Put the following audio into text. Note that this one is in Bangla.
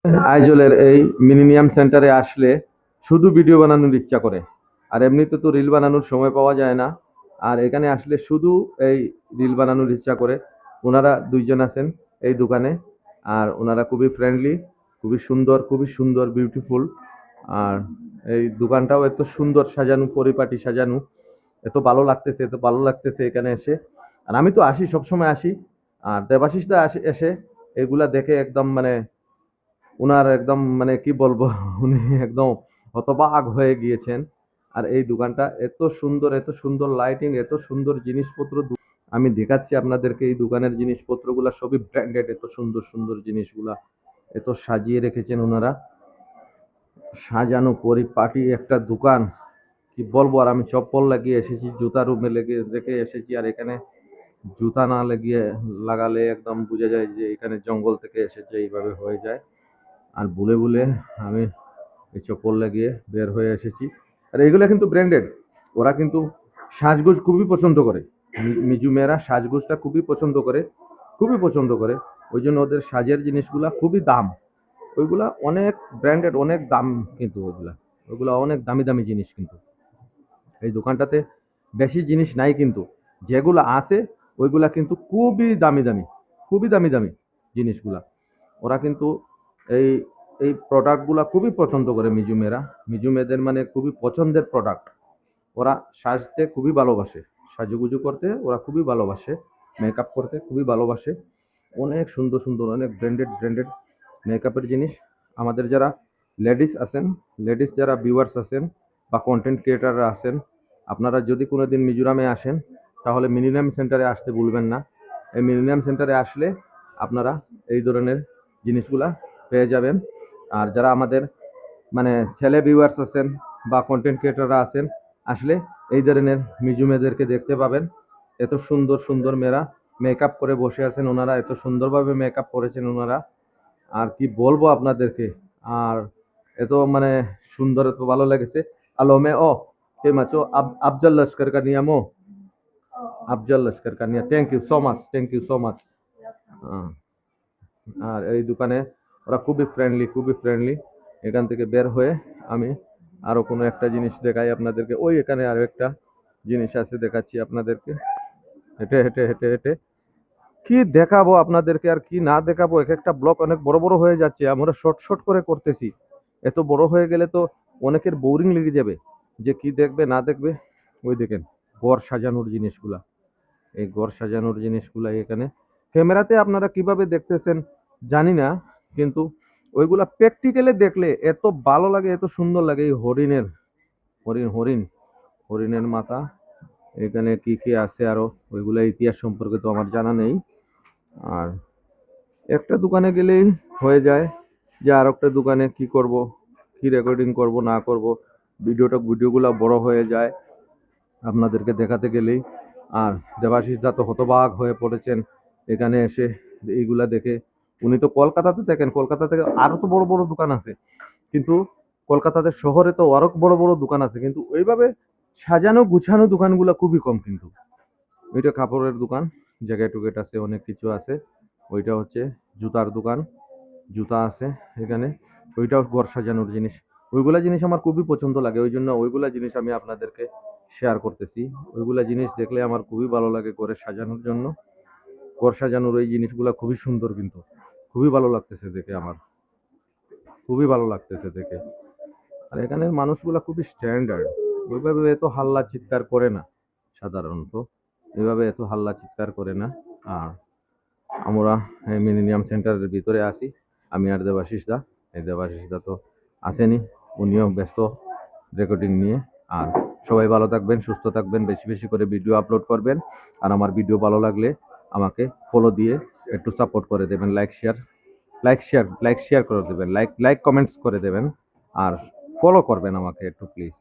আইজলের এই মিলেনিয়াম সেন্টারে আসলে শুধু ভিডিও বানানোর ইচ্ছা করে। আর এমনিতে তো রিল বানানোর সময় পাওয়া যায় না। আর এখানে আসলে শুধু এই রিল বানানোর ইচ্ছা করে। ওনারা দুইজন আছেন এই দোকানে। আর ওনারা খুবই ফ্রেন্ডলি, খুবই সুন্দর বিউটিফুল। আর এই দোকানটাও এত সুন্দর সাজানো, পরিপাটি সাজানো। এত ভালো লাগতেছে এখানে এসে। আর আমি তো আসি, সবসময় আসি। আর দেবাশিস দা এসে এগুলা দেখে একদম মানে উনার একদম মানে কি বলবো উনি একদম হতবাক হয়ে গিয়েছেন। আর এই দোকানটা এত সুন্দর লাইটিং, এত সুন্দর জিনিসপত্র। আমি দেখাচ্ছি আপনাদেরকে এই দোকানের জিনিসপত্রগুলা সবই ব্র্যান্ডেড, এত সুন্দর সুন্দর জিনিসগুলা এত সাজিয়ে রেখেছেন ওনারা। সাজানো পরিপাটি একটা দোকান, কি বলবো। আর আমি চপ্পল লাগিয়ে এসেছি, জুতা রুমে লেগে রেখে এসেছি। আর এখানে জুতা না লাগিয়ে লাগালে একদম বোঝা যায় যে এখানে জঙ্গল থেকে এসেছে, এইভাবে হয়ে যায়। আর বুলে বুলে আমি এই চপ্পল লাগিয়ে বের হয়ে এসেছি। আর এইগুলো কিন্তু ব্র্যান্ডেড। ওরা কিন্তু সাজগোজ খুবই পছন্দ করে। মিজু মেয়েরা সাজগোজটা খুবই পছন্দ করে। ওই জন্য ওদের সাজের জিনিসগুলা খুবই দাম। ওইগুলা অনেক ব্র্যান্ডেড, অনেক দাম। কিন্তু ওইগুলা অনেক দামি দামি জিনিস। কিন্তু এই দোকানটাতে বেশি জিনিস নাই, কিন্তু যেগুলো আছে ওইগুলা কিন্তু খুবই দামি দামি জিনিসগুলা। ওরা কিন্তু এই এই প্রোডাক্টগুলা খুবই পছন্দ করে মিজু মেয়েরা। মিজু মেয়েদের মানে খুবই পছন্দের প্রোডাক্ট। ওরা সাজতে খুবই ভালোবাসে, সাজুগুজু করতে ওরা খুবই ভালোবাসে, মেকআপ করতে খুবই ভালোবাসে। অনেক সুন্দর সুন্দর, অনেক ব্র্যান্ডেড ব্র্যান্ডেড মেকআপের জিনিস। আমাদের যারা লেডিস যারা ভিউয়ার্স আছেন বা কন্টেন্ট ক্রিয়েটাররা আছেন, আপনারা যদি কোনো দিন মিজোরামে আসেন তাহলে মিলেনিয়াম সেন্টারে আসতে ভুলবেন না। এই মিলেনিয়াম সেন্টারে আসলে আপনারা এই ধরনের জিনিসগুলা পেয়ে যাবেন। আর যারা আমাদের মানে ছেলে ভিউয়ার্স আছেন বা কন্টেন্ট ক্রিয়েটাররা আছেন, আসলে এই ধরনের মিজু মেয়েদেরকে দেখতে পাবেন। এত সুন্দর সুন্দর মেয়েরা মেকআপ করে বসে আছেন, ওনারা এত সুন্দরভাবে মেকআপ করেছেন ওনারা। আর কি বলবো আপনাদেরকে। আর এত মানে সুন্দর, এত ভালো লেগেছে। আলো মে ও কে মাচো আফজল লস্কর কা নিয়ামো, আফজল লস্কর কা নিয়া। Thank you so much. আর এই দোকানে ওরা খুবই ফ্রেন্ডলি। এখান থেকে বের হয়ে আমি আরো কোনো একটা জিনিস দেখাই আপনাদেরকে। ওই এখানে আরো একটা জিনিস আছে, দেখাচ্ছি আপনাদেরকে। হেঁটে হেঁটে হেঁটে হেঁটে কি দেখাবো আপনাদেরকে আর কি না দেখাবো। এক একটা ব্লক অনেক বড় বড় হয়ে যাচ্ছে, আমরা শর্ট শর্ট করে করতেছি। এত বড় হয়ে গেলে তো অনেকের বোরিং লেগে যাবে, যে কি দেখবে না দেখবে। ওই দেখেন ঘর সাজানোর জিনিসগুলা, এই ঘর সাজানোর জিনিসগুলা এখানে ক্যামেরাতে আপনারা কিভাবে দেখতেছেন জানি না, কিন্তু ওইগুলা প্র্যাকটিক্যালি দেখলে এত ভালো লাগে, এত সুন্দর লাগে। এই হরিণের মাথা, এখানে কি কি আছে আরো ওইগুলা ইতিহাস সম্পর্কে তো আমার জানা নেই। আর একটা দোকানে গেলেই হয়ে যায় যে আর একটা দোকানে কি করব, কি রেকর্ডিং করব না করব, ভিডিওগুলো বড় হয়ে যায় আপনাদেরকে দেখাতে গেলেই। আর দেবাশিস দা তো হতবাক হয়ে পড়েছেন এখানে এসে এইগুলা দেখে। উনি তো কলকাতাতে থাকেন, কলকাতা থেকে আরো তো বড় বড় দোকান আছে, কিন্তু কলকাতাতে শহরে তো আরো বড় বড় দোকান আছে, কিন্তু ওইভাবে সাজানো গুছানো দোকানগুলো খুবই কম। কিন্তু ওইটা কাপড়ের দোকান, জ্যাকেট টুকেট আছে, অনেক কিছু আছে। ওইটা হচ্ছে জুতার দোকান, জুতা আছে এখানে। ওইটাও ঘর সাজানোর জিনিস। ওইগুলা জিনিস আমার খুবই পছন্দ লাগে, ওই জন্য ওইগুলা জিনিস আমি আপনাদেরকে শেয়ার করতেছি। ওইগুলা জিনিস দেখলে আমার খুবই ভালো লাগে ঘরে সাজানোর জন্য। ঘর সাজানোর এই জিনিসগুলা খুবই সুন্দর, কিন্তু খুবই ভালো লাগতেছে দেখে আমার, খুবই ভালো লাগতেছে দেখে। আর এখানের মানুষগুলা খুবই স্ট্যান্ডার্ড, ওইভাবে এত হাল্লা চিৎকার করে না সাধারণত, এভাবে এত হাল্লা চিৎকার করে না। আর আমরা এই মিলেনিয়াম সেন্টারের ভিতরে আসি, আমি আর দেবাশিস দা। এই দেবাশিস দা তো আসেনি, উনিও ব্যস্ত রেকর্ডিং নিয়ে। আর সবাই ভালো থাকবেন, সুস্থ থাকবেন, বেশি বেশি করে ভিডিও আপলোড করবেন। আর আমার ভিডিও ভালো লাগলে আমাকে ফলো দিয়ে একটু সাপোর্ট করে দেবেন, লাইক শেয়ার করে দেবেন, লাইক কমেন্টস করে দেবেন। আর ফলো করবেন আমাকে একটু প্লিজ।